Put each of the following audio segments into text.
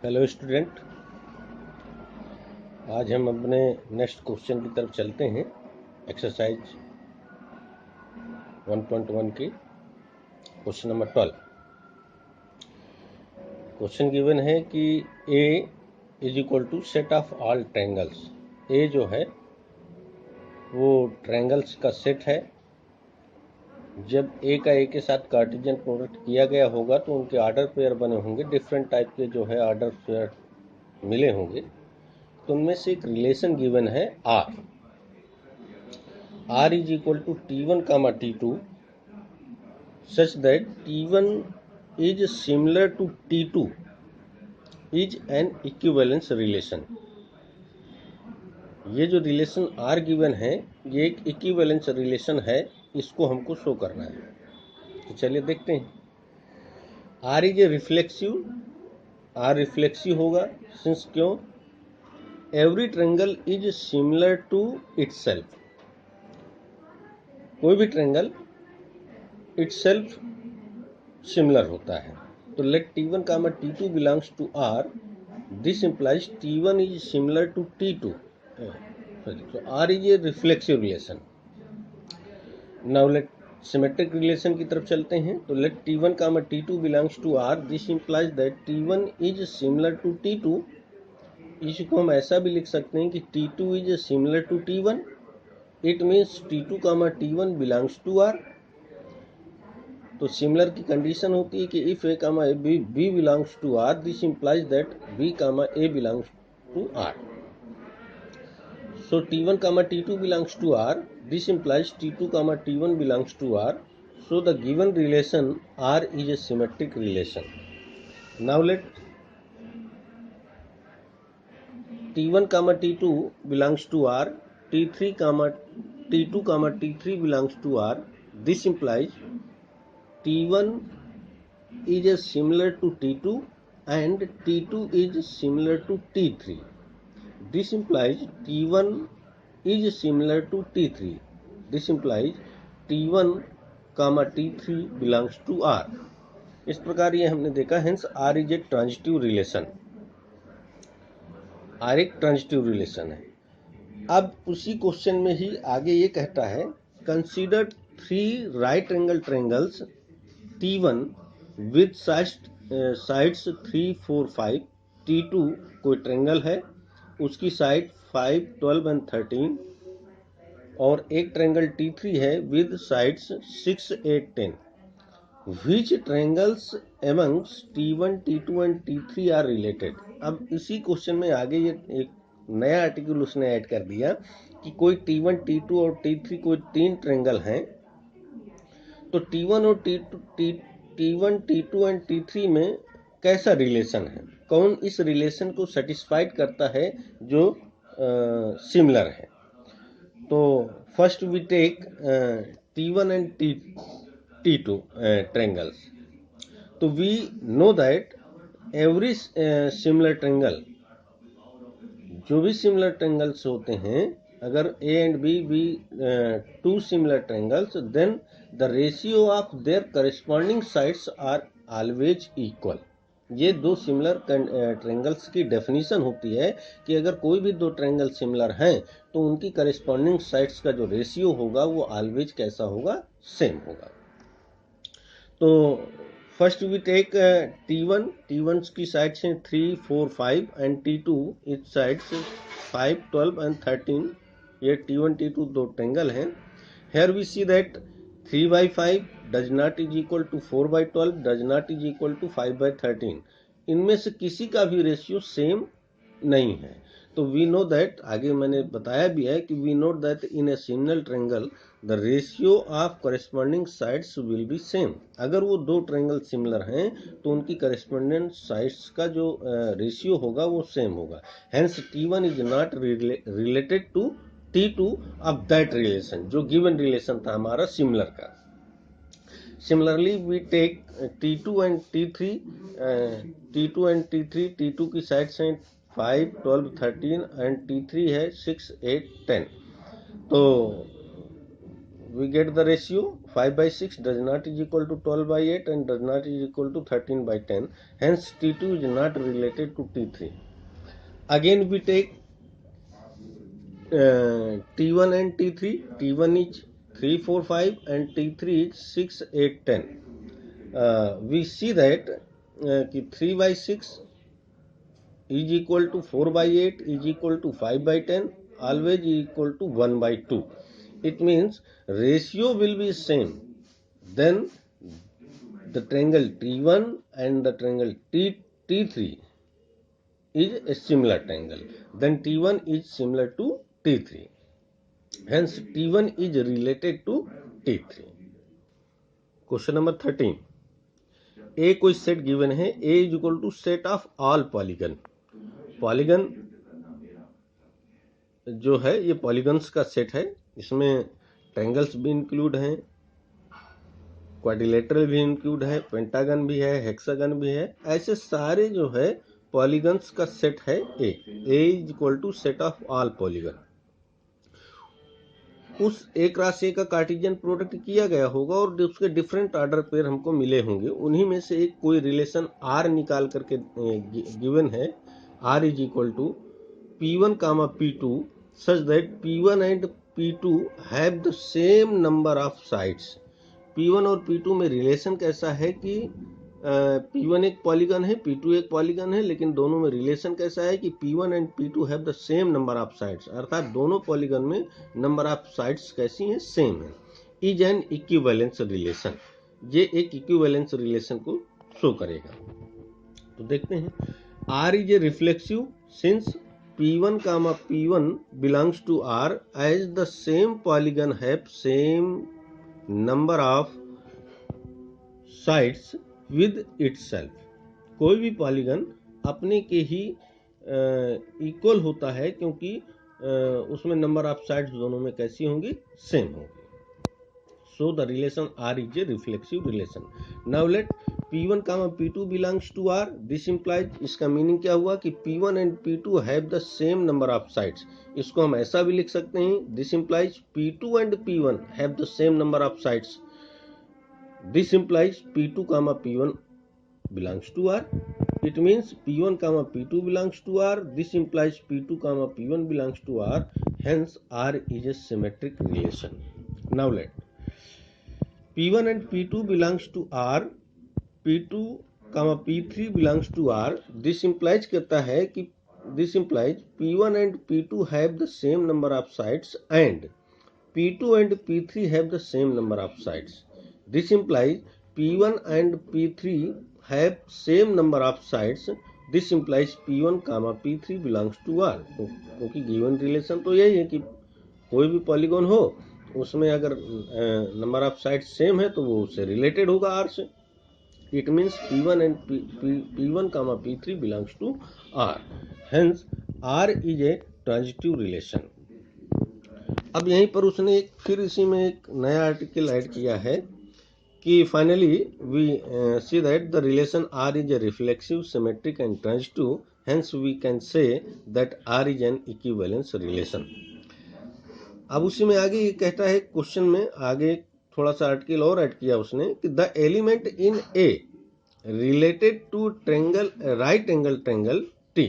Hello student, आज हम अपने नेक्स्ट क्वेश्चन की तरफ चलते हैं। एक्सरसाइज 1.1 की क्वेश्चन नंबर 12। क्वेश्चन गिवन है कि A is equal to set of all triangles. A जो है वो ट्रायंगल्स का सेट है। जब ए का ए के साथ कार्टेशियन प्रोडक्ट किया गया होगा तो उनके ऑर्डर पेयर बने होंगे, डिफरेंट टाइप के जो है ऑर्डर पेयर मिले होंगे। तो उनमें से एक रिलेशन गिवन है are. R is equal to T1 comma T2 such that T1 is similar to T2 is an equivalence relation। ये जो रिलेशन R गिवन है ये एक इक्विवेलेंस रिलेशन है, इसको हमको शो करना है। तो चलिए देखते हैं। R is a reflexive, R reflexive होगा सिंस क्यों every triangle is similar to itself. कोई भी ट्रायंगल इटसेल्फ सिमिलर होता है। तो let T1 comma T2 belongs to R, this implies T1 is similar to T2। so R is a reflexive relation. Now let symmetric relation की तरफ चलते हैं। तो let T1 comma T2 belongs to R, this implies that T1 is similar to T2। इसको हम ऐसा भी लिख सकते हैं कि T2 is similar to T1। It means T2 comma T1 belongs to R। तो सिमिलर की कंडीशन होती है कि if A comma A B belongs to R, this implies that B comma A belongs to R. So T1 comma T2 belongs to R, this implies T2 comma T1 belongs to R. So the given relation R is a symmetric relation. Now let T1 comma T2 belongs to R, T2 comma T3 belongs to R. This implies T1 is similar to T2 and T2 is similar to T3. This implies T1 is similar to T3. This implies T1 comma T3 belongs to R. इस प्रकार ये हमने देखा, hence R is a transitive relation। R एक transitive relation है। अब उसी question में ही आगे ये कहता है consider 3 right angle triangles T1 with sides 3, 4, 5। T2 कोई ट्रायंगल है, उसकी साइड 5, 12 एंड 13। और एक ट्रायंगल T3 है with sides 6, 8, 10। Which triangles amongst T1, T2 and T3 are related. अब इसी क्वेश्चन में आगे ये एक नया आर्टिकल उसने ऐड कर दिया कि कोई T1, T2 और T3 कोई 3 ट्रायंगल हैं। तो T1 और T1, T2 एंड T3 में कैसा रिलेशन है, कौन इस रिलेशन को सेटिस्फाइड करता है जो सिमिलर है। तो first we take T1 and T2 triangles. तो we know that every similar triangle, जो भी सिमिलर ट्रायंगल्स होते हैं, अगर A and B B 2 similar triangles, then the ratio of their corresponding sides are always equal. ये दो similar triangles की definition होती है कि अगर कोई भी दो ट्रायंगल सिमिलर हैं तो उनकी करस्पॉन्डिंग साइड्स का जो रेशियो होगा वो ऑलवेज कैसा होगा, सेम होगा। तो फर्स्ट वी टेक T1 की साइड्स हैं 3, 4, 5 एंड T2 इस साइड्स 5, 12 एंड 13। ये T1, T2 दो ट्रायंगल हैं। Here we see that 3/5 does not is equal to 4/12, does not is equal to 5/13। इनमें से किसी का भी रेशियो सेम नहीं है। तो वी नो दैट, आगे मैंने बताया भी है कि we know that in a similar triangle the ratio of corresponding sides will be same. अगर वो दो ट्रायंगल सिमिलर हैं तो उनकी करस्पॉन्डिंग साइड्स का जो रेशियो होगा वो सेम होगा। Hence T1 is not related to T2 of that relation, जो गिवन रिलेशन था हमारा सिमिलर का। Similarly, we take T2 and T3, T2 की साइड्स हैं 5, 12, 13 एंड T3 है 6, 8, 10। तो we get the ratio 5 by 6 does not is equal to 12 by 8 and does not is equal to 13 by 10. Hence T2 is not related to T3. Again we take T1 and T3. T1 is 3, 4, 5 and T3 is 6, 8, 10. We see that 3 by 6 is equal to 4 by 8 is equal to 5 by 10, always equal to 1 by 2. It means ratio will be same. Then the triangle T1 and the triangle T3 is a similar triangle. Then T1 is similar to T3. Hence T1 is related to T3. Question number 13. A कोई set given है, A is equal to set of all polygon. Polygon जो है ये polygons का set है. इसमें triangles भी include हैं, क्वाड्रिलेटरल भी इंक्लूड है, पेंटागन भी है, हेक्सागन भी है. ऐसे सारे जो है पॉलीगन्स का सेट है A is equal to set of all polygon. उस एक राशि का कार्टेशियन प्रोडक्ट किया गया होगा और उसके डिफरेंट ऑर्डर पेयर हमको मिले होंगे. उन्हीं में से एक कोई रिलेशन R निकाल करके गिवन है. R is equal to P1 comma P2 that दैट P1 and P2 have the same number of sides. P1 और P2 में रिलेशन कैसा है कि P1 एक पॉलीगन है, P2 एक पॉलीगन है, लेकिन दोनों में रिलेशन कैसा है कि P1 and P2 have the same number of sides. अर्थात दोनों पॉलीगन में नंबर ऑफ साइड्स कैसी हैं, सेम है. Is an equivalence relation. ये एक इक्विवेलेंस रिलेशन को शो करेगा. तो देखते हैं. R is a reflexive since P1 comma P1 belongs to R as the same polygon have same number of sides with itself. कोई भी पॉलीगन अपने के ही इक्वल होता है क्योंकि उसमें नंबर ऑफ साइड्स दोनों में कैसी होंगी, सेम होंगी. So the relation R is a reflexive relation. Now let P1 comma P2 belongs to R. This implies, इसका मीनिंग क्या हुआ कि P1 and P2 have the same number of sides. इसको हम ऐसा भी लिख सकते हैं. This implies P2 and P1 have the same number of sides. This implies P2 comma P1 belongs to R. It means P1 comma P2 belongs to R. This implies P2 comma P1 belongs to R. Hence R is a symmetric relation. Now let P1 and P2 belongs to R. P2 comma P3 belongs to R. This implies कहता है कि this implies P1 and P2 have the same number of sides and P2 and P3 have the same number of sides. This implies P1 and P3 have same number of sides. This implies P1 comma P3 belongs to R. क्योंकि given relation तो यही है कि कोई भी polygon हो उसमें अगर नंबर ऑफ साइड सेम है तो वो उससे रिलेटेड होगा R से. It means P1 and P1 comma P3 belongs to R. Hence R is a transitive relation. अब यहीं पर उसने फिर इसी में एक नया आर्टिकल ऐड किया है कि finally we see that the relation R is a reflexive, symmetric and transitive. Hence we can say that R is an equivalence relation. अब उसी में आगे ये कहता है क्वेश्चन में, आगे थोड़ा सा आर्टिकल और ऐड किया उसने कि the element in A related to triangle right angle triangle T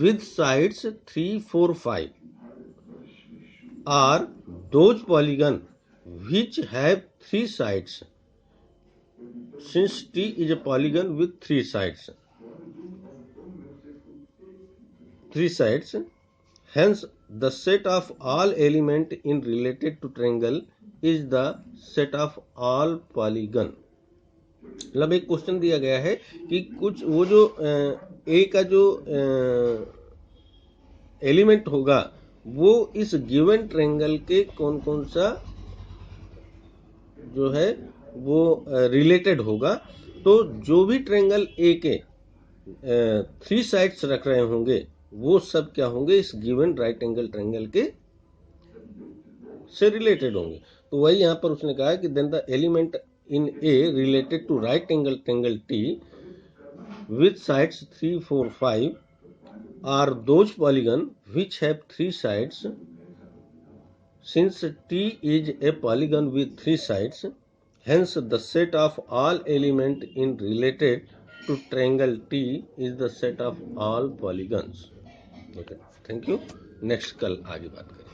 with sides 3, 4, 5 are those polygon which have 3 sides. Since T is a polygon with 3 sides, hence the set of all element in related to triangle is the set of all polygon. मतलब एक question दिया गया है कि कुछ वो जो A का जो एलिमेंट होगा वो इस गिवन ट्रायंगल के कौन कौन सा जो है वो रिलेटेड होगा. तो जो भी ट्रायंगल A के 3 साइड्स रख रहे होंगे वो सब क्या होंगे, इस गिवन राइट एंगल ट्रायंगल के से रिलेटेड होंगे. तो वही यहाँ पर उसने कहा कि then the element in A related to right angle triangle T with sides 3, 4, 5 are those polygon which have 3 sides Since T is a polygon with 3 sides, hence the set of all elements in related to triangle T is the set of all polygons. Okay, thank you. Next कल आगे बात करेंगे.